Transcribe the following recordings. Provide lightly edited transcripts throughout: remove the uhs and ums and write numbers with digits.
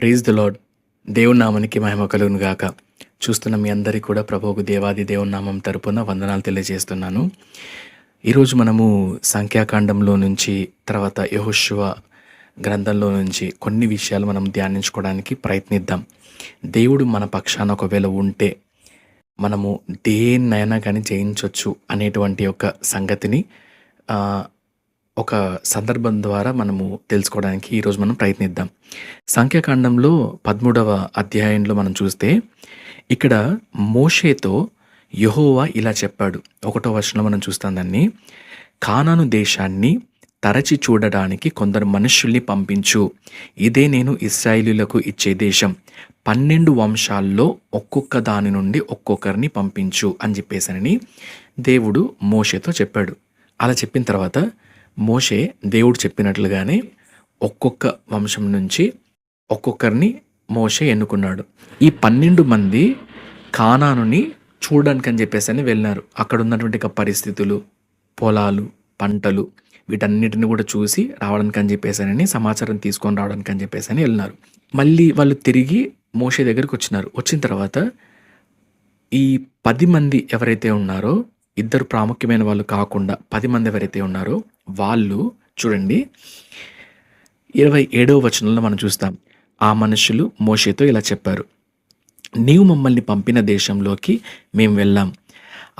Praise the lord. దేవుని నామానికి మహిమ కలుగును గాక. చూస్తున్న మీ అందరికీ కూడా ప్రభువుకు దేవాది దేవుని నామం తరపున వందనాలు తెలియజేస్తున్నాను. ఈరోజు మనము సంఖ్యాకాండంలో నుంచి తర్వాత యెహోషువ గ్రంథంలో నుంచి కొన్ని విషయాలు మనం ధ్యానించుకోవడానికి ప్రయత్నిద్దాం. దేవుడు మన పక్షాన ఒకవేళ ఉంటే మనము దేన్నైనా కానీ జయించవచ్చు అనేటువంటి ఒక సంగతిని ఒక సందర్భం ద్వారా మనము తెలుసుకోవడానికి ఈరోజు మనం ప్రయత్నిద్దాం. సంఖ్యాకాండంలో 13వ అధ్యాయంలో మనం చూస్తే ఇక్కడ మోషేతో యెహోవా ఇలా చెప్పాడు. 1వ వచనంలో మనం చూస్తాం దాన్ని. కానాను దేశాన్ని తరచి చూడడానికి కొందరు మనుష్యుల్ని పంపించు. ఇదే నేను ఇశ్రాయేలీయులకు ఇచ్చే దేశం. 12 వంశాల్లో ఒక్కొక్క దాని నుండి ఒక్కొక్కరిని పంపించు అని చెప్పేసని దేవుడు మోషేతో చెప్పాడు. అలా చెప్పిన తర్వాత మోషే దేవుడు చెప్పినట్లుగానే ఒక్కొక్క వంశం నుంచి ఒక్కొక్కరిని మోషే ఎన్నుకున్నాడు. ఈ 12 మంది కానానుని చూడడానికి అని చెప్పేసి వెళ్ళినారు. అక్కడ ఉన్నటువంటి పరిస్థితులు, పొలాలు, పంటలు వీటన్నిటిని కూడా చూసి రావడానికి అని చెప్పేసి సమాచారం తీసుకొని రావడానికి అని చెప్పేసి వెళ్ళినారు. మళ్ళీ వాళ్ళు తిరిగి మోషే దగ్గరికి వచ్చినారు. వచ్చిన తర్వాత ఈ 10 మంది ఎవరైతే ఉన్నారో, ఇద్దరు ప్రాముఖ్యమైన వాళ్ళు కాకుండా 10 మంది ఎవరైతే ఉన్నారో వాళ్ళు చూడండి 27వ వచనంలో మనం చూస్తాం. ఆ మనుషులు మోషేతో ఇలా చెప్పారు. నీవు మమ్మల్ని పంపిన దేశంలోకి మేము వెళ్ళాం.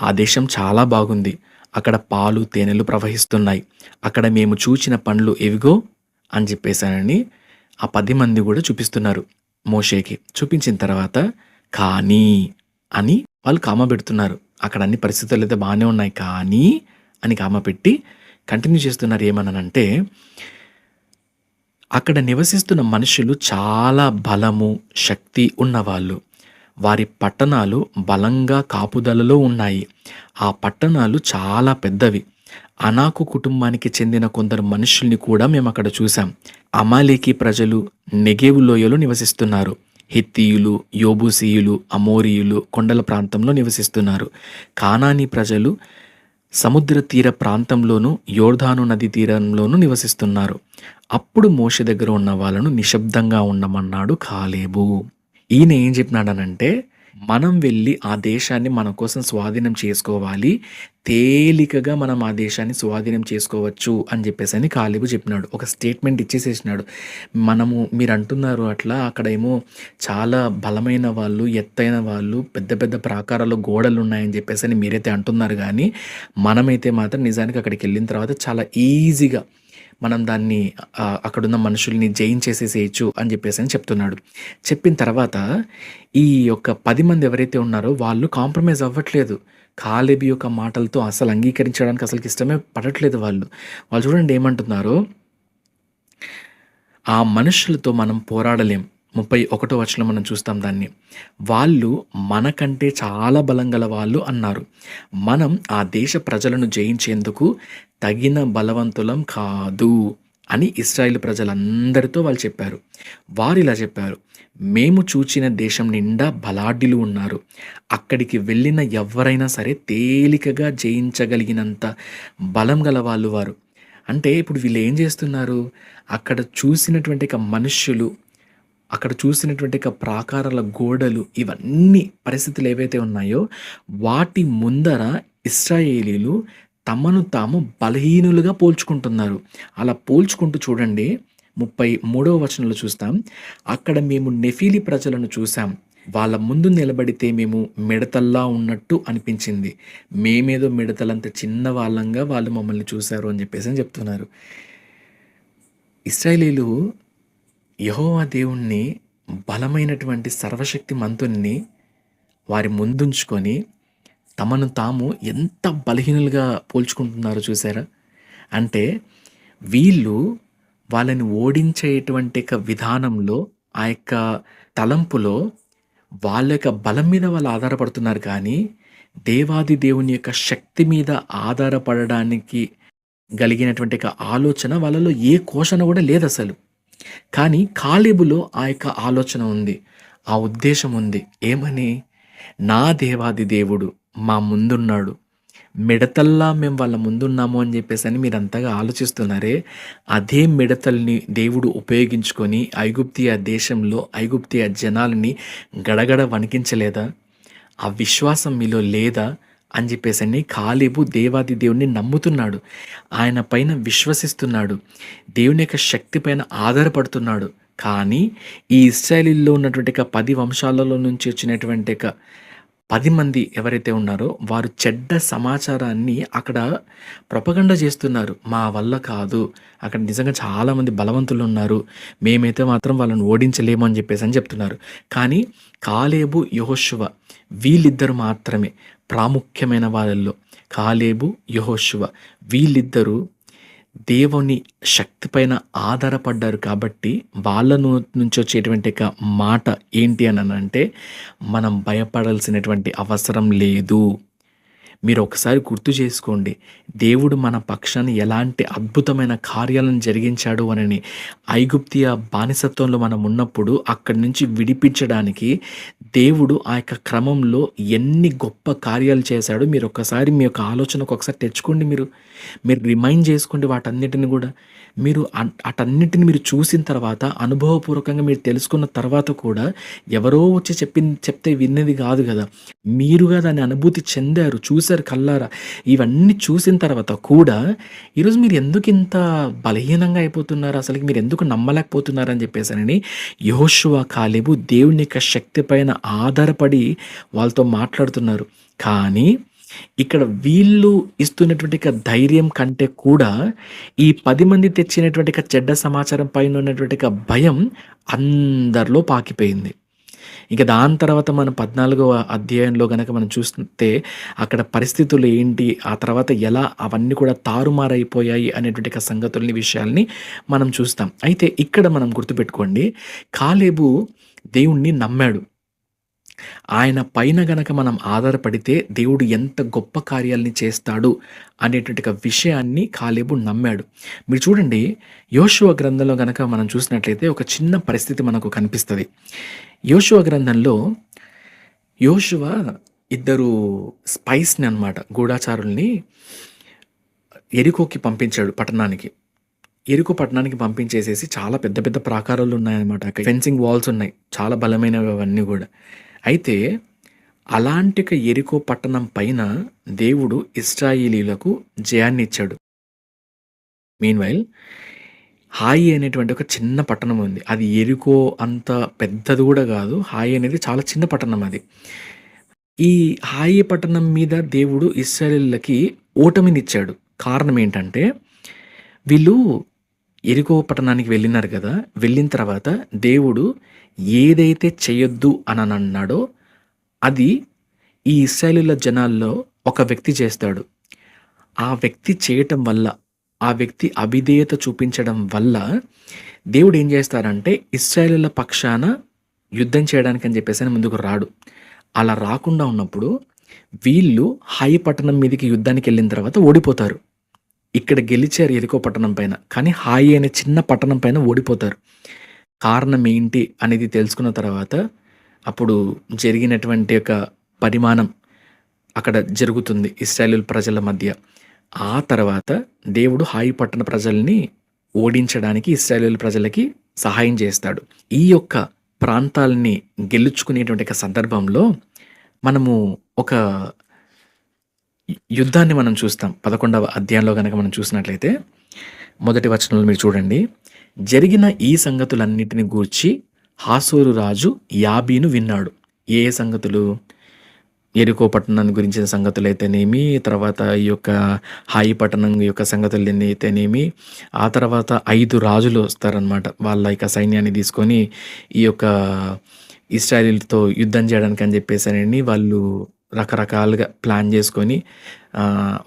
ఆ దేశం చాలా బాగుంది. అక్కడ పాలు తేనెలు ప్రవహిస్తున్నాయి. అక్కడ మేము చూచిన పండ్లు ఎవిగో అని చెప్పేసానని ఆ 10 మంది కూడా చూపిస్తున్నారు మోషేకి. చూపించిన తర్వాత కానీ అని వాళ్ళు కామ పెడుతున్నారు. అక్కడ అన్ని పరిస్థితులు అయితే బాగానే ఉన్నాయి కానీ అని కామ పెట్టి కంటిన్యూ చేస్తున్నారు. ఏమన్నానంటే అక్కడ నివసిస్తున్న మనుషులు చాలా బలము శక్తి ఉన్నవాళ్ళు. వారి పట్టణాలు బలంగా కాపుదలలో ఉన్నాయి. ఆ పట్టణాలు చాలా పెద్దవి. అనాకు కుటుంబానికి చెందిన కొందరు మనుషుల్ని కూడా మేము అక్కడ చూసాం. అమాలేకీ ప్రజలు నెగేవు లోయలో నివసిస్తున్నారు. హిత్తీయులు, యోబూసీయులు, అమోరీయులు కొండల ప్రాంతంలో నివసిస్తున్నారు. కానానీ ప్రజలు సముద్ర తీర ప్రాంతంలోనూ యోర్దాను నది తీరంలోనూ నివసిస్తున్నారు. అప్పుడు మోషే దగ్గర ఉన్న వాళ్ళను నిశ్శబ్దంగా ఉండమన్నాడు కాలేబు. ఈయన ఏం చెప్పినాడనంటే మనం వెళ్ళి ఆ దేశాన్ని మన కోసం స్వాధీనం చేసుకోవాలి, తేలికగా మనం ఆ దేశాన్ని స్వాధీనం చేసుకోవచ్చు అని చెప్పేసి కాలేబు చెప్పినాడు. ఒక స్టేట్మెంట్ ఇచ్చేసేసినాడు. మీరు అంటున్నారు అట్లా అక్కడేమో చాలా బలమైన వాళ్ళు, ఎత్తైన వాళ్ళు, పెద్ద పెద్ద ప్రాకారాలు గోడలు ఉన్నాయని చెప్పేసి మీరైతే అంటున్నారు. కానీ మనమైతే మాత్రం నిజానికి అక్కడికి వెళ్ళిన తర్వాత చాలా ఈజీగా మనం దాన్ని అక్కడున్న మనుషుల్ని జయించేసేసేయచ్చు అని చెప్పేసి చెప్తున్నాడు. చెప్పిన తర్వాత ఈ యొక్క 10 మంది ఎవరైతే ఉన్నారో వాళ్ళు కాంప్రమైజ్ అవ్వట్లేదు. కాలేబు యొక్క మాటలతో అసలు అంగీకరించడానికి అసలు ఇష్టమే పడట్లేదు వాళ్ళు. చూడండి ఏమంటున్నారో, ఆ మనుషులతో మనం పోరాడలేం. 31వ వచనంలో మనం చూస్తాం దాన్ని. వాళ్ళు మనకంటే చాలా బలం గల వాళ్ళు అన్నారు. మనం ఆ దేశ ప్రజలను జయించేందుకు తగిన బలవంతులం కాదు అని ఇశ్రాయేలు ప్రజలందరితో వాళ్ళు చెప్పారు. వారు ఇలా చెప్పారు, మేము చూచిన దేశం నిండా బలాఢ్యులు ఉన్నారు. అక్కడికి వెళ్ళిన ఎవరైనా సరే తేలికగా జయించగలిగినంత బలం గల వాళ్ళు వారు. అంటే ఇప్పుడు వీళ్ళు ఏం చేస్తున్నారు, అక్కడ చూసినటువంటి మనుష్యులు, అక్కడ చూసినటువంటి ప్రాకారాల గోడలు, ఇవన్నీ పరిస్థితులు ఏవైతే ఉన్నాయో వాటి ముందర ఇశ్రాయేలీలు తమను తాము బలహీనులుగా పోల్చుకుంటున్నారు. అలా పోల్చుకుంటూ చూడండి 33వ వచనంలో చూస్తాం. అక్కడ మేము నెఫీలి ప్రజలను చూసాం. వాళ్ళ ముందు నిలబడితే మేము మిడతల్లా ఉన్నట్టు అనిపించింది. మేమేదో మిడతలంత చిన్న వాళ్ళంగా వాళ్ళు మమ్మల్ని చూశారు అని చెప్పేసి చెప్తున్నారు. ఇశ్రాయేలీలు యెహోవా దేవుణ్ణి, బలమైనటువంటి సర్వశక్తి మంతుణ్ణి వారి ముందుంచుకొని తమను తాము ఎంత బలహీనులుగా పోల్చుకుంటున్నారో చూసారా. అంటే వీళ్ళు వాళ్ళని ఓడించేటువంటి విధానంలో, ఆ యొక్క తలంపులో వాళ్ళ యొక్క బలం మీద వాళ్ళు ఆధారపడుతున్నారు. కానీ దేవాది దేవుని యొక్క శక్తి మీద ఆధారపడడానికి కలిగినటువంటి ఆలోచన వాళ్ళలో ఏ కోశన కూడా లేదు అసలు. కానీ కాలేబులో ఆ యొక్క ఆలోచన ఉంది, ఆ ఉద్దేశం ఉంది. ఏమని? నా దేవాది దేవుడు మా ముందున్నాడు, మిడతల్లా మేము వాళ్ళ ముందున్నాము అని చెప్పేసని మీరంతగా ఆలోచిస్తున్నారే, అదే మిడతల్ని దేవుడు ఉపయోగించుకొని ఐగుప్తీయ దేశంలో ఐగుప్తీయ జనాలని గడగడ వణికించలేదా? ఆ విశ్వాసం మీలో లేదా? అని చెప్పేసని కాలేబు దేవాది దేవుడిని నమ్ముతున్నాడు. ఆయన పైన విశ్వసిస్తున్నాడు. దేవుని యొక్క శక్తి పైన ఆధారపడుతున్నాడు. కానీ ఈ ఇశ్రాయేలీల్లో ఉన్నటువంటి 10 వంశాలలో నుంచి వచ్చినటువంటి 10 మంది ఎవరైతే ఉన్నారో వారు చెడ్డ సమాచారాన్ని అక్కడ ప్రొపగండా చేస్తున్నారు. మా వల్ల కాదు, అక్కడ నిజంగా చాలామంది బలవంతులు ఉన్నారు, మేమైతే మాత్రం వాళ్ళని ఓడించలేము అని చెప్పేసి చెప్తున్నారు. కానీ కాలేబు, యెహోషువ వీళ్ళిద్దరు మాత్రమే ప్రాముఖ్యమైన వాళ్ళల్లో. కాలేబు, యెహోషువ వీళ్ళిద్దరూ దేవుని శక్తి పైన ఆధారపడ్డారు. కాబట్టి వాళ్ళ నుంచి వచ్చేటువంటి మాట ఏంటి అని అంటే, మనం భయపడాల్సినటువంటి అవసరం లేదు. మీరు ఒకసారి గుర్తు చేసుకోండి, దేవుడు మన పక్షాన ఎలాంటి అద్భుతమైన కార్యాలను జరిగించాడు అని. ఐగుప్తియ బానిసత్వంలో మనం ఉన్నప్పుడు అక్కడి నుంచి విడిపించడానికి దేవుడు ఆ యొక్క క్రమంలో ఎన్ని గొప్ప కార్యాలు చేశాడో మీరు ఒకసారి మీ యొక్క ఆలోచనకు ఒకసారి తెచ్చుకోండి. మీరు రిమైండ్ చేసుకోండి వాటన్నిటిని కూడా. మీరు అటన్నిటిని మీరు చూసిన తర్వాత, అనుభవపూర్వకంగా మీరు తెలుసుకున్న తర్వాత కూడా ఎవరో వచ్చి చెప్తే విన్నది కాదు కదా, మీరుగా దాన్ని అనుభూతి చెందారు, చూశారు కల్లారా. ఇవన్నీ చూసిన తర్వాత కూడా ఈరోజు మీరు ఎందుకు ఇంత బలహీనంగా అయిపోతున్నారు, అసలు మీరు ఎందుకు నమ్మలేకపోతున్నారు అని చెప్పేసని యెహోషువ, కాలేబు దేవుని యొక్క శక్తి పైన ఆధారపడి వాళ్ళతో మాట్లాడుతున్నారు. కానీ ఇక్కడ వీళ్ళు ఇస్తున్నటువంటి ధైర్యం కంటే కూడా ఈ 10 మంది తెచ్చినటువంటి చెడ్డ సమాచారం పైన ఉన్నటువంటి భయం అందరిలో పాకిపోయింది. ఇక దాని తర్వాత మనం 14వ అధ్యాయంలో గనక మనం చూస్తే అక్కడ పరిస్థితులు ఏంటి, ఆ తర్వాత ఎలా అవన్నీ కూడా తారుమారైపోయాయి అనేటువంటి సంగతుల్ని, విషయాల్ని మనం చూస్తాం. అయితే ఇక్కడ మనం గుర్తుపెట్టుకోండి, కాలేబు దేవుణ్ణి నమ్మాడు. ఆయన పైన గనక మనం ఆధారపడితే దేవుడు ఎంత గొప్ప కార్యాలని చేస్తాడు అనేటువంటి విషయాన్ని కాలేబు నమ్మాడు. మీరు చూడండి, యోషువ గ్రంథంలో గనక మనం చూసినట్లయితే ఒక చిన్న పరిస్థితి మనకు కనిపిస్తుంది. యోషువ గ్రంథంలో యోషువ ఇద్దరు స్పైస్ని అన్నమాట, గూఢాచారుల్ని ఎరికోకి పంపించాడు పట్టణానికి. ఎరికో పట్టణానికి పంపించేసేసి చాలా పెద్ద పెద్ద ప్రాకారాలు ఉన్నాయన్నమాట, ఫెన్సింగ్ వాల్స్ ఉన్నాయి, చాలా బలమైనవి అవన్నీ కూడా. అయితే అలాంటి ఎరికో పట్టణం పైన దేవుడు ఇశ్రాయేలీలకు జయాన్ని ఇచ్చాడు. మీన్వైల్ హాయి అనేటువంటి ఒక చిన్న పట్టణం ఉంది. అది ఎరికో అంత పెద్దది కూడా కాదు. హాయి అనేది చాలా చిన్న పట్టణం అది. ఈ హాయి పట్టణం మీద దేవుడు ఇశ్రాయేలీలకి ఓటమినిచ్చాడు. కారణం ఏంటంటే, వీళ్ళు ఎరికో పట్టణానికి వెళ్ళినారు కదా, వెళ్ళిన తర్వాత దేవుడు ఏదైతే చేయొద్దు అని అన్నాడో అది ఈ ఇశ్రాయేలీల జనాల్లో ఒక వ్యక్తి చేస్తాడు. ఆ వ్యక్తి చేయటం వల్ల, ఆ వ్యక్తి అవిధేయత చూపించడం వల్ల దేవుడు ఏం చేస్తారంటే ఇశ్రాయేలీల పక్షాన యుద్ధం చేయడానికి అని చెప్పేసి ముందుకు రాడు. అలా రాకుండా ఉన్నప్పుడు వీళ్ళు హాయి పట్టణం మీదకి యుద్ధానికి వెళ్ళిన తర్వాత ఓడిపోతారు. ఇక్కడ గెలిచారు ఎరికో పట్టణం పైన, కానీ హాయి అనే చిన్న పట్టణం పైన ఓడిపోతారు. కారణం ఏంటి అనేది తెలుసుకున్న తర్వాత అప్పుడు జరిగినటువంటి ఒక పరిమాణం అక్కడ జరుగుతుంది ఇశ్రాయేలు ప్రజల మధ్య. ఆ తర్వాత దేవుడు హాయి పట్టణ ప్రజల్ని ఓడించడానికి ఇశ్రాయేలు ప్రజలకి సహాయం చేస్తాడు. ఈ యొక్క ప్రాంతాలని గెలుచుకునేటువంటి సందర్భంలో మనము ఒక యుద్ధాన్ని మనం చూస్తాం. 11వ అధ్యాయంలో కనుక మనం చూసినట్లయితే మొదటి వచనంలో మీరు చూడండి, జరిగిన ఈ సంగతులన్నిటిని గూర్చి హాసోరు రాజు యాబీను విన్నాడు. ఏ సంగతులు? ఎరికో పట్టణాన్ని గురించిన సంగతులు అయితేనేమి, తర్వాత ఈ యొక్క హాయి పట్టణం యొక్క సంగతులు అయితేనేమి, ఆ తర్వాత 5 రాజులు వస్తారనమాట. వాళ్ళ యొక్క సైన్యాన్ని తీసుకొని ఈ యొక్క ఇశ్రాయేలీలతో యుద్ధం చేయడానికి అని చెప్పేసి వాళ్ళు రకరకాలుగా ప్లాన్ చేసుకొని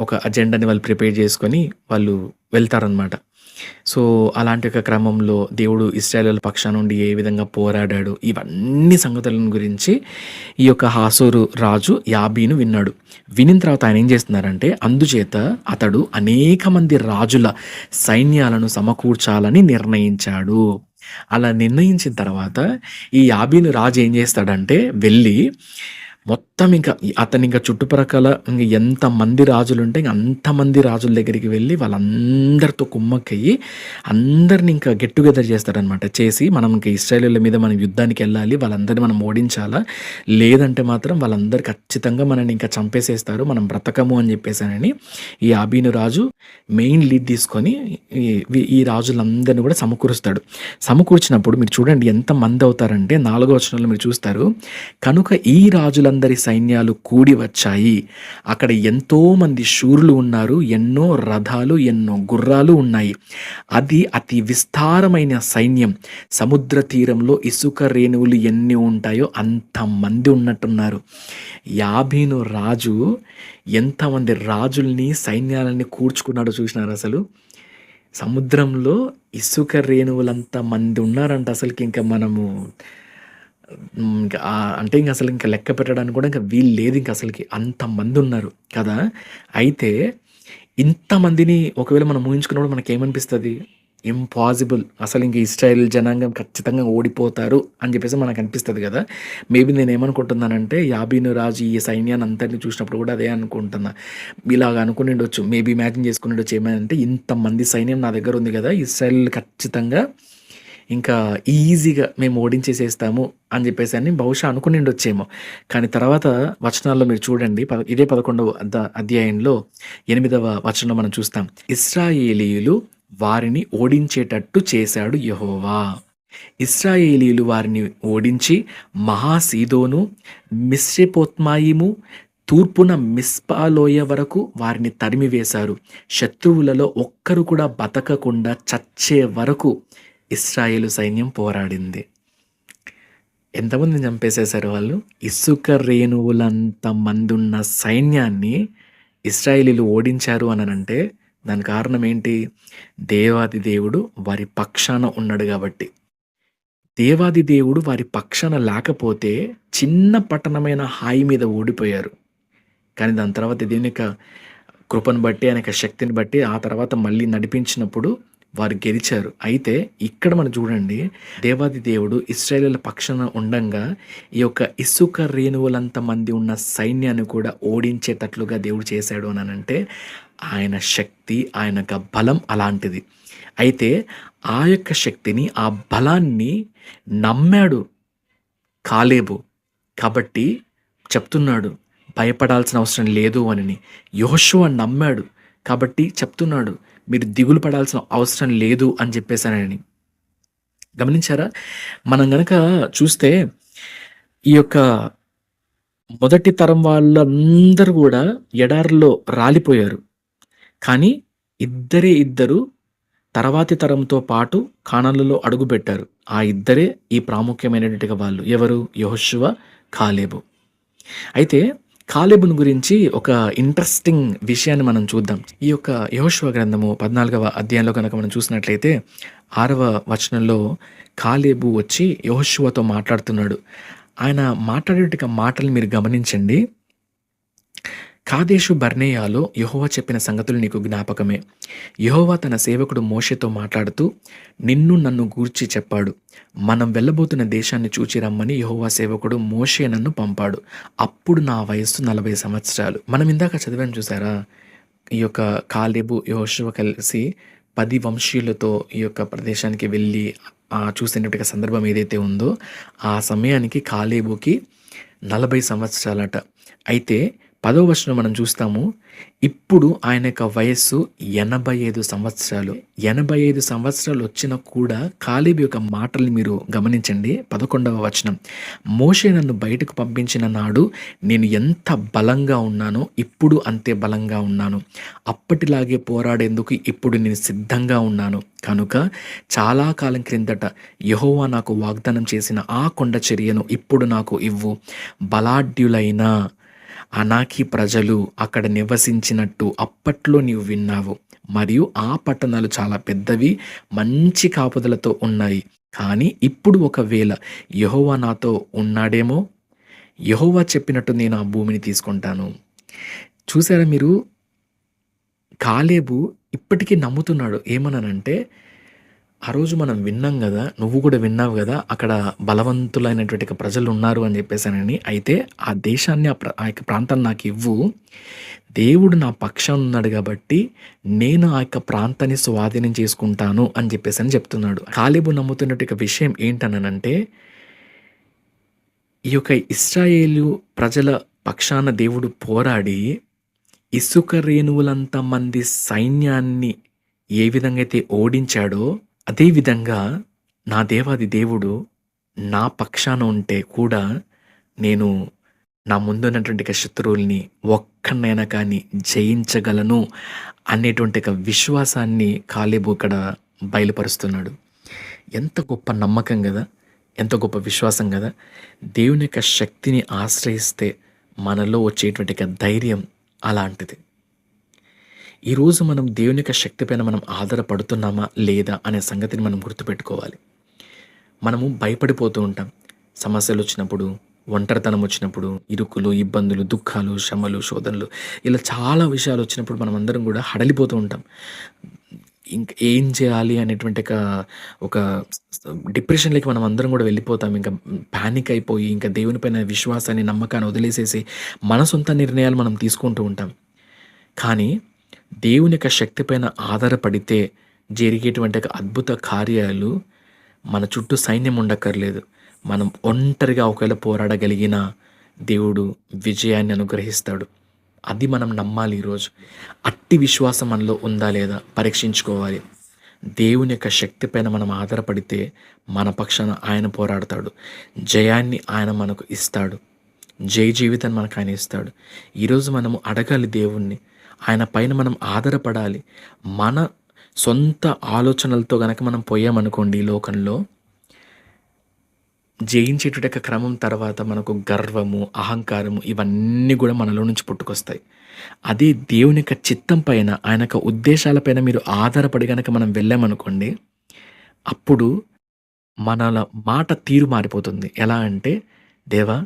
ఒక అజెండాని వాళ్ళు ప్రిపేర్ చేసుకొని వాళ్ళు వెళ్తారనమాట. సో అలాంటి ఒక క్రమంలో దేవుడు ఇశ్రాయేలీయుల పక్షాన నుండి ఏ విధంగా పోరాడాడు, ఇవన్నీ సంగతులను గురించి ఈ యొక్క హాసోరు రాజు యాబీను విన్నాడు. వినిన తర్వాత ఆయన ఏం చేస్తున్నారంటే, అందుచేత అతడు అనేక మంది రాజుల సైన్యాలను సమకూర్చాలని నిర్ణయించాడు. అలా నిర్ణయించిన తర్వాత ఈ యాబీను రాజు ఏం చేస్తాడంటే వెళ్ళి మొత్తం ఇంకా అతను ఇంకా చుట్టుప్రక్కల ఇంక ఎంతమంది రాజులుంటే ఇంక అంతమంది రాజుల దగ్గరికి వెళ్ళి వాళ్ళందరితో కుమ్మక్కయ్యి అందరిని ఇంకా గెట్ టుగెదర్ చేస్తాడనమాట. చేసి మనం ఇంక ఇశ్రాయేలీయుల మీద మనం యుద్ధానికి వెళ్ళాలి, వాళ్ళందరిని మనం ఓడించాలా, లేదంటే మాత్రం వాళ్ళందరూ ఖచ్చితంగా మనల్ని ఇంకా చంపేసేస్తారు, మనం బ్రతకము అని చెప్పేసానని ఈ యాబీను రాజు మెయిన్ లీడ్ తీసుకొని ఈ రాజులందరిని కూడా సమకూరుస్తాడు. సమకూర్చినప్పుడు మీరు చూడండి ఎంతమంది అవుతారంటే 4వ వచనంలో మీరు చూస్తారు, కనుక ఈ రాజులందరి సైన్యాలు కూడి వచ్చాయి, అక్కడ ఎంతోమంది శూరులు ఉన్నారు, ఎన్నో రథాలు ఎన్నో గుర్రాలు ఉన్నాయి, అది అతి విస్తారమైన సైన్యం, సముద్ర తీరంలో ఇసుక రేణువులు ఎన్ని ఉంటాయో అంతమంది ఉన్నట్టున్నారు. యాబీను రాజు ఎంతమంది రాజుల్ని సైన్యాలని కూర్చుకున్నాడో చూసినారు. అసలు సముద్రంలో ఇసుక రేణువులంత మంది ఉన్నారంట. అసలుకి ఇంకా మనము ఇంకా అంటే ఇంక అసలు ఇంకా లెక్క పెట్టడానికి కూడా ఇంకా వీలు లేదు. ఇంక అసలుకి అంతమంది ఉన్నారు కదా. అయితే ఇంతమందిని ఒకవేళ మనం ఊహించుకున్నప్పుడు మనకేమనిపిస్తుంది? ఇంపాసిబుల్, అసలు ఇంక ఇస్రాయేల్ జనాంగం ఖచ్చితంగా ఓడిపోతారు అని చెప్పేసి మనకు అనిపిస్తుంది కదా. మేబీ నేను ఏమనుకుంటున్నానంటే యాబీను రాజు ఈ సైన్యాన్ని అంతటిని చూసినప్పుడు కూడా అదే అనుకుంటున్నా. ఇలాగ అనుకుని ఉండొచ్చు, మేబీ ఇమాజిన్ చేసుకుని ఉండొచ్చు ఏమంటే, ఇంతమంది సైన్యం నా దగ్గర ఉంది కదా, ఇస్రాయేల్ ఖచ్చితంగా ఇంకా ఈజీగా మేము ఓడించేసేస్తాము అని చెప్పేసి అని బహుశా అనుకుని ఉండొచ్చేమో. కానీ తర్వాత వచనాల్లో మీరు చూడండి, ఇదే 11వ అధ్యాయంలో 8వ వచనంలో మనం చూస్తాం, ఇశ్రాయేలీయులు వారిని ఓడించేటట్టు చేశాడు యెహోవా. ఇశ్రాయేలీయులు వారిని ఓడించి మహాసీదోను, మిశ్రెపోత్మాయిము, తూర్పున మిస్పాలోయ వరకు వారిని తరిమివేశారు. శత్రువులలో ఒక్కరు కూడా బతకకుండా చచ్చే వరకు ఇశ్రాయేలు సైన్యం పోరాడింది. ఎంతమందిని చంపేసేశారు వాళ్ళు? ఇసుక రేణువులంత మంది ఉన్న సైన్యాన్ని ఇశ్రాయేలీలు ఓడించారు అనంటే దాని కారణం ఏంటి? దేవాది దేవుడు వారి పక్షాన ఉన్నాడు కాబట్టి. దేవాది దేవుడు వారి పక్షాన లేకపోతే చిన్న పట్టణమైన హాయి మీద ఓడిపోయారు. కానీ దాని తర్వాత దేవుని యొక్క కృపను బట్టి, ఆయన యొక్క శక్తిని బట్టి ఆ తర్వాత మళ్ళీ నడిపించినప్పుడు వారు గెలిచారు. అయితే ఇక్కడ మనం చూడండి, దేవాది దేవుడు ఇశ్రాయేలీయుల పక్షాన ఉండంగా ఈ యొక్క ఇసుక రేణువులంత మంది ఉన్న సైన్యాన్ని కూడా ఓడించేటట్లుగా దేవుడు చేశాడు అని అంటే ఆయన శక్తి, ఆయన యొక్క బలం అలాంటిది. అయితే ఆ యొక్క శక్తిని, ఆ బలాన్ని నమ్మాడు కాలేబు. కాబట్టి చెప్తున్నాడు భయపడాల్సిన అవసరం లేదు అని. యెహోషువ నమ్మాడు కాబట్టి చెప్తున్నాడు మీరు దిగులు పడాల్సిన అవసరం లేదు అని చెప్పేశానని. గమనించారా? మనం గనక చూస్తే ఈ యొక్క మొదటి తరం వాళ్ళందరూ కూడా ఎడారిలో రాలిపోయారు. కానీ ఇద్దరు తర్వాతి తరంతో పాటు కానానులో అడుగుపెట్టారు. ఆ ఇద్దరే ఈ ప్రాముఖ్యమైనటువంటి వాళ్ళు. ఎవరు? యెహోషువ, కాలేబు. అయితే కాలేబును గురించి ఒక ఇంట్రెస్టింగ్ విషయాన్ని మనం చూద్దాం. ఈ యొక్క యెహోషువ గ్రంథము 14వ అధ్యాయంలో కనుక మనం చూసినట్లయితే 6వ వచనంలో కాలేబు వచ్చి యెహోషువతో మాట్లాడుతున్నాడు. ఆయన మాట్లాడేట మాటలు మీరు గమనించండి. కాదేషు బర్నేయాలో యెహోవా చెప్పిన సంగతులు నీకు జ్ఞాపకమే. యెహోవా తన సేవకుడు మోషేతో మాట్లాడుతూ నిన్ను నన్ను గూర్చి చెప్పాడు. మనం వెళ్ళబోతున్న దేశాన్ని చూచి రమ్మని యెహోవా సేవకుడు మోషే నన్ను పంపాడు. అప్పుడు నా వయస్సు 40 సంవత్సరాలు. మనం ఇందాక చదివాను చూసారా, ఈ యొక్క కాలేబు యెహోషువ కలిసి 10 వంశీయులతో ఈ యొక్క ప్రదేశానికి వెళ్ళి చూసినటువంటి సందర్భం ఏదైతే ఉందో ఆ సమయానికి కాలేబుకి 40 సంవత్సరాలట. అయితే 10వ వచనం మనం చూస్తాము, ఇప్పుడు ఆయన యొక్క వయస్సు 85 సంవత్సరాలు. 85 సంవత్సరాలు వచ్చినా కూడా కాలేబు యొక్క మాటల్ని మీరు గమనించండి. 11వ వచనం, మోషే నన్ను బయటకు పంపించిన నాడు నేను ఎంత బలంగా ఉన్నానో ఇప్పుడు అంతే బలంగా ఉన్నాను. అప్పటిలాగే పోరాడేందుకు ఇప్పుడు నేను సిద్ధంగా ఉన్నాను. కనుక చాలా కాలం క్రిందట యెహోవా నాకు వాగ్దానం చేసిన ఆ కొండ చర్యను ఇప్పుడు నాకు ఇవ్వు. బలాఢ్యులైన అనాకీ ప్రజలు అక్కడ నివసించినట్టు అప్పట్లో నీవు విన్నావు. మరియు ఆ పట్టణాలు చాలా పెద్దవి, మంచి కాపుదలతో ఉన్నాయి. కానీ ఇప్పుడు ఒకవేళ యెహోవా నాతో ఉన్నాడేమో, యెహోవా చెప్పినట్టు నేను ఆ భూమిని తీసుకుంటాను. చూసారా మీరు? కాలేబు ఇప్పటికీ నమ్ముతున్నాడు. ఏమన్నానంటే ఆ రోజు మనం విన్నాం గదా! నువ్వు కూడా విన్నావు గదా! అక్కడ బలవంతులైనటువంటి ప్రజలున్నారు అని జెప్పేసనని. అయితే ఆ దేశాన్ని ఆ యొక్క ప్రాంతాన్ని నాకివ్వు. దేవుడు నా పక్షాన ఉన్నాడు గాబట్టి, నేను ఆ యొక్క ప్రాంతాన్ని స్వాధీనం చేసుకుంటాను అని జెప్పేసని చెప్తున్నాడు. కాలేబు నమ్ముతున్నటువంటి విషయం ఏంటననంటే, ఈ యొక్క ఇశ్రాయేలు ప్రజల పక్షాన దేవుడు పోరాడి, ఇసుక రేణువులంత మంది సైన్యాన్ని ఏ విధంగా అయితే ఓడించాడో, అదే విధంగా నా దేవాది దేవుడు నా పక్షాన ఉంటే కూడా నేను నా ముందున్నటువంటి శత్రువుల్ని ఒక్కడినైనా కానీ జయించగలను అనేటువంటి ఒక విశ్వాసాన్ని కాలేబు ఇక్కడ బయలుపరుస్తున్నాడు. ఎంత గొప్ప నమ్మకం గదా! ఎంత గొప్ప విశ్వాసం గదా! దేవుని యొక్క శక్తిని ఆశ్రయిస్తే మనలో వచ్చేటువంటి ధైర్యం అలాంటిది. ఈరోజు మనం దేవుని యొక్క శక్తి పైన మనం ఆధారపడుతున్నామా లేదా అనే సంగతిని మనం గుర్తుపెట్టుకోవాలి. మనము భయపడిపోతూ ఉంటాం. సమస్యలు వచ్చినప్పుడు, ఒంటరితనం వచ్చినప్పుడు, ఇరుకులు, ఇబ్బందులు, దుఃఖాలు, శ్రమలు, శోధనలు ఇలా చాలా విషయాలు వచ్చినప్పుడు మనం అందరం కూడా హడలిపోతూ ఉంటాం. ఇంక ఏం చేయాలి అనేటువంటి ఒక డిప్రెషన్‌లోకి మనం అందరం కూడా వెళ్ళిపోతాం. ఇంకా పానిక్ అయిపోయి ఇంకా దేవుని పైన విశ్వాసాన్ని, నమ్మకాన్ని వదిలేసేసి మన సొంత నిర్ణయాలు మనం తీసుకుంటూ ఉంటాం. కానీ దేవుని యొక్క శక్తి పైన ఆధారపడితే జరిగేటువంటి అద్భుత కార్యాలు మన చుట్టూ సైన్యం ఉండక్కర్లేదు. మనం ఒంటరిగా ఒకవేళ పోరాడగలిగిన దేవుడు విజయాన్ని అనుగ్రహిస్తాడు. అది మనం నమ్మాలి ఈరోజు. అట్టి విశ్వాసం మనలో ఉందా లేదా పరీక్షించుకోవాలి. దేవుని యొక్క శక్తి పైన మనం ఆధారపడితే మన పక్షాన ఆయన పోరాడతాడు. జయాన్ని ఆయన మనకు ఇస్తాడు. జయ జీవితాన్ని మనకు ఆయన ఇస్తాడు. ఈరోజు మనము అడగాలి దేవుణ్ణి. ఆయన పైన మనం ఆధారపడాలి. మన సొంత ఆలోచనలతో గనక మనం పోయామనుకోండి ఈ లోకంలో, జయించేటువంటి క్రమం తర్వాత మనకు గర్వము, అహంకారము ఇవన్నీ కూడా మనలో నుంచి పుట్టుకొస్తాయి. అదే దేవుని యొక్క చిత్తం పైన, ఆయన యొక్క ఉద్దేశాల పైన మీరు ఆధారపడి గనక మనం వెళ్ళామనుకోండి, అప్పుడు మనల మాట తీరు మారిపోతుంది. ఎలా అంటే, దేవా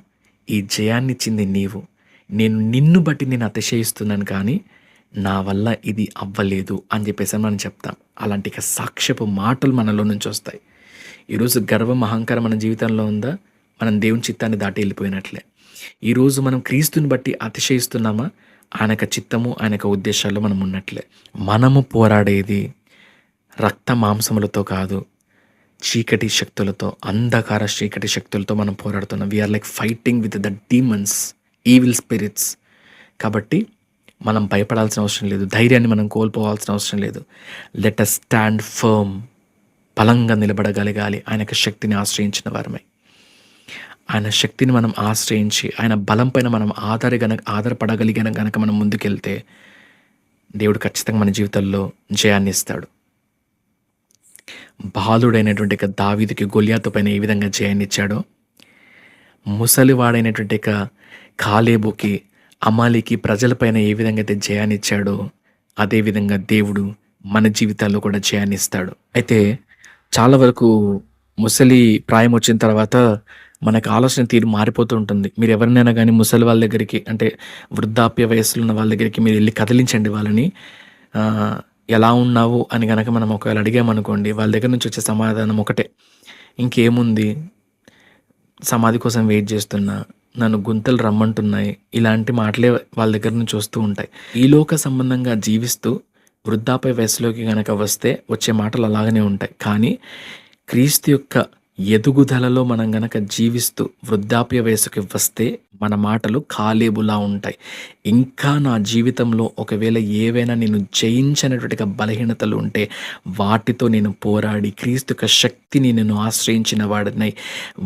ఈ జయాన్నిచ్చింది నీవు. నేను నిన్ను బట్టి నేను అతిశయిస్తున్నాను కానీ నా వల్ల ఇది అవ్వలేదు అని చెప్పేసి మనం చెప్తాం. అలాంటి సాక్ష్యపు మాటలు మనలో నుంచి వస్తాయి. ఈరోజు గర్వం, అహంకారం మన జీవితంలో ఉందా? మనం దేవుని చిత్తాన్ని దాటి వెళ్ళిపోయినట్లే. ఈరోజు మనం క్రీస్తుని బట్టి అతిశయిస్తున్నామా? ఆయన యొక్క చిత్తము, ఆయన యొక్క ఉద్దేశాల్లో మనం ఉన్నట్లే. మనము పోరాడేది రక్త మాంసములతో కాదు, చీకటి శక్తులతో, అంధకార చీకటి శక్తులతో మనం పోరాడుతున్నాం. We're like fighting with the demons, evil spirits. కాబట్టి మనం భయపడాల్సిన అవసరం లేదు. ధైర్యాన్ని మనం కోల్పోవాల్సిన అవసరం లేదు. Let us stand firm. బలంగా నిలబడగలగాలి ఆయన యొక్క శక్తిని ఆశ్రయించిన వారమై. ఆయన శక్తిని మనం ఆశ్రయించి ఆయన బలం పైన మనం ఆధారపడగలిగిన గనక మనం ముందుకెళ్తే దేవుడు ఖచ్చితంగా మన జీవితంలో జయాన్ని ఇస్తాడు. బాలుడైనటువంటి దావీదుకి గొలియాతు పైన ఏ విధంగా జయాన్ని ఇచ్చాడో, ముసలివాడైనటువంటి కాలేబుకి, అమాలీకి ప్రజలపైన ఏ విధంగా అయితే జయాన్ని ఇచ్చాడో, అదేవిధంగా దేవుడు మన జీవితాల్లో కూడా జయాన్ని ఇస్తాడు. అయితే చాలా వరకు ముసలి ప్రాయం వచ్చిన తర్వాత మనకు ఆలోచన తీరు మారిపోతూ ఉంటుంది. మీరు ఎవరినైనా కానీ ముసలి వాళ్ళ దగ్గరికి, అంటే వృద్ధాప్య వయస్సులో ఉన్న వాళ్ళ దగ్గరికి మీరు వెళ్ళి కదిలించండి వాళ్ళని. ఎలా ఉన్నావు అని కనుక మనం ఒకవేళ అడిగామనుకోండి, వాళ్ళ దగ్గర నుంచి వచ్చే సమాధానం ఒకటే, ఇంకేముంది, సమాధి కోసం వెయిట్ చేస్తున్నా, నన్ను గుంతలు రమ్మంటున్నాయి, ఇలాంటి మాటలే వాళ్ళ దగ్గర నుంచి వస్తూ ఉంటాయి. ఈ లోక సంబంధంగా జీవిస్తూ వృద్ధాప్య వయసులోకి కనుక వస్తే వచ్చే మాటలు అలాగనే ఉంటాయి. కానీ క్రీస్తు యొక్క ఎదుగుదలలో మనం గనక జీవిస్తూ వృద్ధాప్య వయసుకి వస్తే మన మాటలు కాలేబులా ఉంటాయి. ఇంకా నా జీవితంలో ఒకవేళ ఏవైనా నేను జయించినటువంటి బలహీనతలు ఉంటే వాటితో నేను పోరాడి క్రీస్తు యొక్క శక్తిని నేను ఆశ్రయించిన వాడినై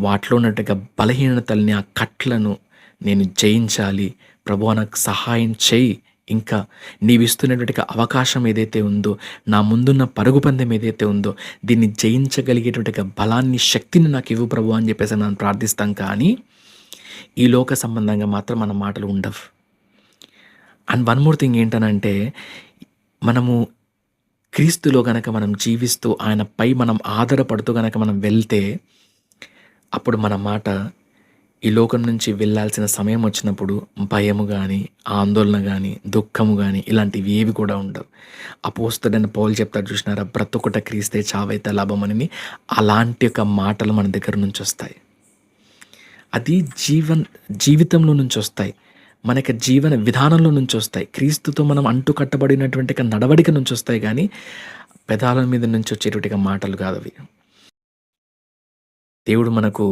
వాటిలో ఉన్నట్టుగా బలహీనతల్ని, ఆ కట్లను నేను జయించాలి. ప్రభువా నాకు సహాయం చేయి. ఇంకా నీవిస్తున్నటువంటి అవకాశం ఏదైతే ఉందో, నా ముందున్న పరుగు పందెం ఏదైతే ఉందో, దీన్ని జయించగలిగేటువంటి బలాన్ని, శక్తిని నాకు ఇవ్వు ప్రభు అని చెప్పేసి మనం ప్రార్థిస్తాం. కానీ ఈ లోక సంబంధంగా మాత్రం మన మాటలు ఉండవు. అండ్ వన్ మోర్ థింగ్ ఏంటనంటే, మనము క్రీస్తులో గనక మనం జీవిస్తూ ఆయనపై మనం ఆధారపడుతూ గనక మనం వెళ్తే అప్పుడు మన మాట ఈ లోకం నుంచి వెళ్ళాల్సిన సమయం వచ్చినప్పుడు భయము గానీ, ఆందోళన గానీ, దుఃఖము గానీ ఇలాంటివి ఏవి కూడా ఉండవు. అపోస్తలుడైన పౌలు చెప్తాడు చూసినారా, బ్రతుకుట క్రీస్తే చావైతే లాభమని. అలాంటి ఒక మాటలు మన దగ్గర నుంచి వస్తాయి. అది జీవితంలో నుంచి వస్తాయి. మన యొక్క జీవన విధానంలో నుంచి వస్తాయి. క్రీస్తుతో మనం అంటు కట్టబడినటువంటి ఒక నడవడిక నుంచి వస్తాయి కానీ పెదాల మీద నుంచి వచ్చేటువంటి మాటలు కాదు అవి. దేవుడు మనకు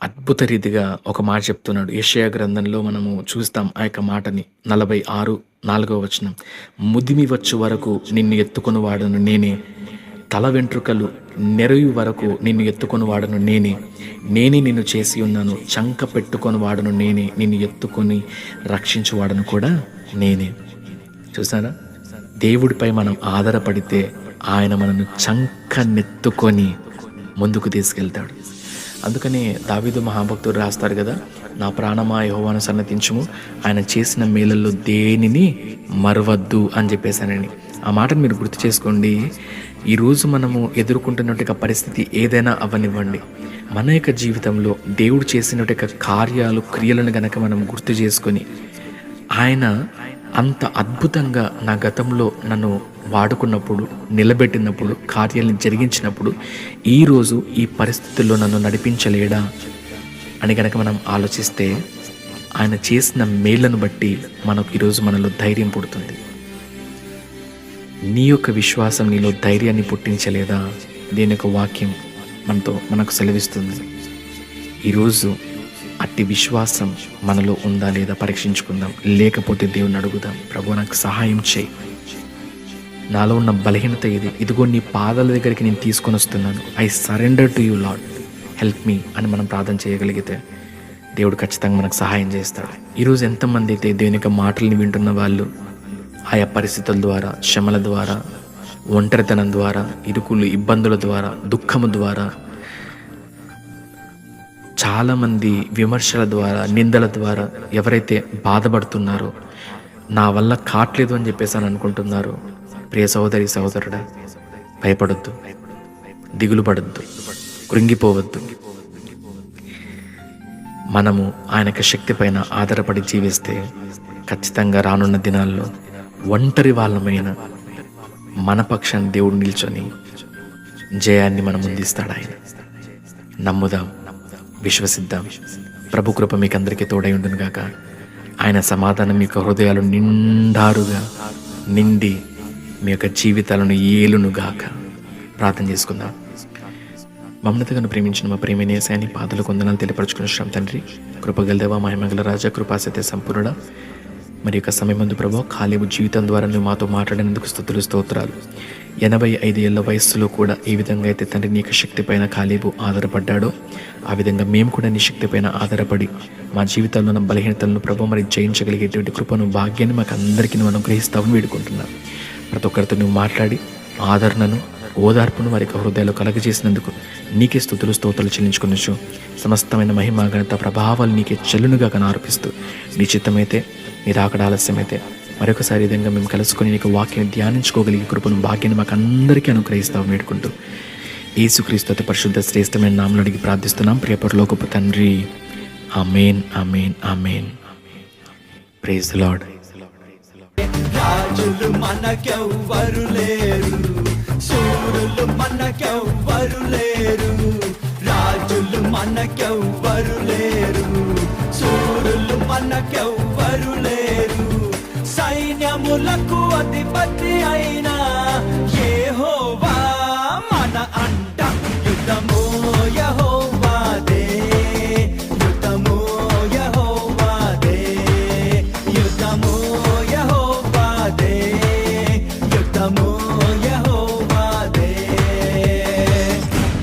అద్భుత రీతిగా ఒక మాట చెప్తున్నాడు. యెషయా గ్రంథంలో మనము చూస్తాం ఆ యొక్క మాటని. 46:4 వచనం, ముదిమి వచ్చు వరకు నిన్ను ఎత్తుకొని వాడను నేనే, తల వెంట్రుకలు నెరయు వరకు నిన్ను ఎత్తుకొని వాడను నేనే, నేనే నిన్ను చేసి ఉన్నాను, చంక పెట్టుకొని వాడను నేనే, నిన్ను ఎత్తుకొని రక్షించువాడను కూడా నేనే. చూసారా, దేవుడిపై మనం ఆధారపడితే ఆయన మనను చంకనెత్తుకొని ముందుకు తీసుకెళ్తాడు. అందుకని దావీదు మహాభక్తుడు రాస్తారు కదా, నా ప్రాణమా యెహోవాను సన్నతించుము, ఆయన చేసిన మేలల్లో దేనిని మరవద్దు అని చెప్పేశానని. ఆ మాటను మీరు గుర్తు చేసుకోండి. ఈరోజు మనము ఎదుర్కొంటున్నట్టు పరిస్థితి ఏదైనా అవ్వనివ్వండి, మన యొక్క జీవితంలో దేవుడు చేసినట్టు కార్యాలు క్రియలను గనక మనం గుర్తు చేసుకొని, ఆయన అంత అద్భుతంగా నా గతంలో నన్ను వాడుకున్నప్పుడు, నిలబెట్టినప్పుడు, కార్యాలను జరిగించినప్పుడు ఈరోజు ఈ పరిస్థితుల్లో నన్ను నడిపించలేడా అని గనక మనం ఆలోచిస్తే, ఆయన చేసిన మేళ్లను బట్టి మనకు ఈరోజు మనలో ధైర్యం పుడుతుంది. నీ యొక్క విశ్వాసం నీలో ధైర్యాన్ని పుట్టించలేదా? దీని యొక్క వాక్యం మనకు సెలవిస్తుంది. ఈరోజు అట్టి విశ్వాసం మనలో ఉందా లేదా పరీక్షించుకుందాం. లేకపోతే దేవుని అడుగుదాం, ప్రభు నాకు సహాయం చేయి, నాలో ఉన్న బలహీనత ఇది, ఇదిగో నీ పాదాల దగ్గరికి నేను తీసుకొని వస్తున్నాను, I surrender to you lord, help me అని మనం ప్రార్థన చేయగలిగితే దేవుడు ఖచ్చితంగా మనకు సహాయం చేస్తాడు. ఈరోజు ఎంతమంది అయితే దేవుని యొక్క మాటల్ని వింటున్న వాళ్ళు ఆయా పరిస్థితుల ద్వారా, శ్రమల ద్వారా, ఒంటరితనం ద్వారా, ఇరుకులు ఇబ్బందుల ద్వారా, దుఃఖము ద్వారా, చాలామంది విమర్శల ద్వారా, నిందల ద్వారా ఎవరైతే బాధపడుతున్నారో, నా వల్ల కాట్లేదు అని చెప్పేసి అని అనుకుంటున్నారు, ప్రియ సహోదరి సహోదరుడా, భయపడొద్దు, దిగులు పడొద్దు, కృంగిపోవద్దు. మనము ఆయన యొక్క శక్తి పైన ఆధారపడి జీవిస్తే ఖచ్చితంగా రానున్న దినాల్లో ఒంటరి వాళ్ళమైన మన పక్షాన్ని దేవుడు నిల్చొని జయాన్ని మనం ముందిస్తాడు. ఆయన నమ్ముదాం, విశ్వసిద్దాం. ప్రభు కృప మీకు అందరికీ తోడై ఉండును గాక. ఆయన సమాధానం మీ యొక్క హృదయాలు నిండారుగా నిండి మీ యొక్క జీవితాలను ఏలును గాక. ప్రార్థన చేసుకుందాం. మమ్మల్ని ప్రేమించిన మా ప్రేమైన యేసయ్యని పాదాలకు వందనాలు తెలియపరచుకున్న తండ్రి, కృపగల దేవా, మహిమగల రాజా, కృపాసత్య సంపూర్ణుడా, మరి యొక్క సమయమందు ప్రభు కాలేబు జీవితం ద్వారా నువ్వు మాతో మాట్లాడినందుకు స్తుతులు స్తోత్రాలు. 85 ఏళ్ల వయస్సులో కూడా ఏ విధంగా అయితే తండ్రి నీ యొక్క శక్తి పైన కాలేబు ఆధారపడ్డాడో, ఆ విధంగా మేము కూడా నీ శక్తి పైన ఆధారపడి మా జీవితంలో ఉన్న బలహీనతలను ప్రభు మరి జయించగలిగేటువంటి కృపను, భాగ్యాన్ని మాకు అందరికీ నువ్వు అనుగ్రహిస్తావని వేడుకుంటున్నాం. ప్రతి ఒక్కరితో నువ్వు మాట్లాడి ఆదరణను, ఓదార్పును వారి యొక్క హృదయాలు కలగజేసినందుకు నీకే స్తుతులు స్తోత్రాలు చెల్లించుకునొచ్చు. సమస్తమైన మహిమ ఘనత ప్రభావాలు నీకే చెల్లునుగా ఆరోపిస్తూ, నీ చిత్తమైతే, నీ రాకడ ఆలస్యమైతే మరొకసారి విధంగా మేము కలుసుకొని నీకు వాక్యాన్ని ధ్యానించుకోగలిగే కృపను, భాగ్యాన్ని మాకు అందరికీ అనుగ్రహిస్తావు వేడుకుంటూ యేసుక్రీస్తు అతి పరిశుద్ధ శ్రేష్టమైన నామములో అడిగి ప్రార్థిస్తున్నాం ప్రియ పరలోకపు తండ్రి. ఆమేన్, ఆమేన్, ఆమేన్. Praise the Lord. రాజులు మనకెవ్వరు లేరు, శూరులు మనకెవ్వరు లేరు, రాజులు మనకెవ్వరు లేరు.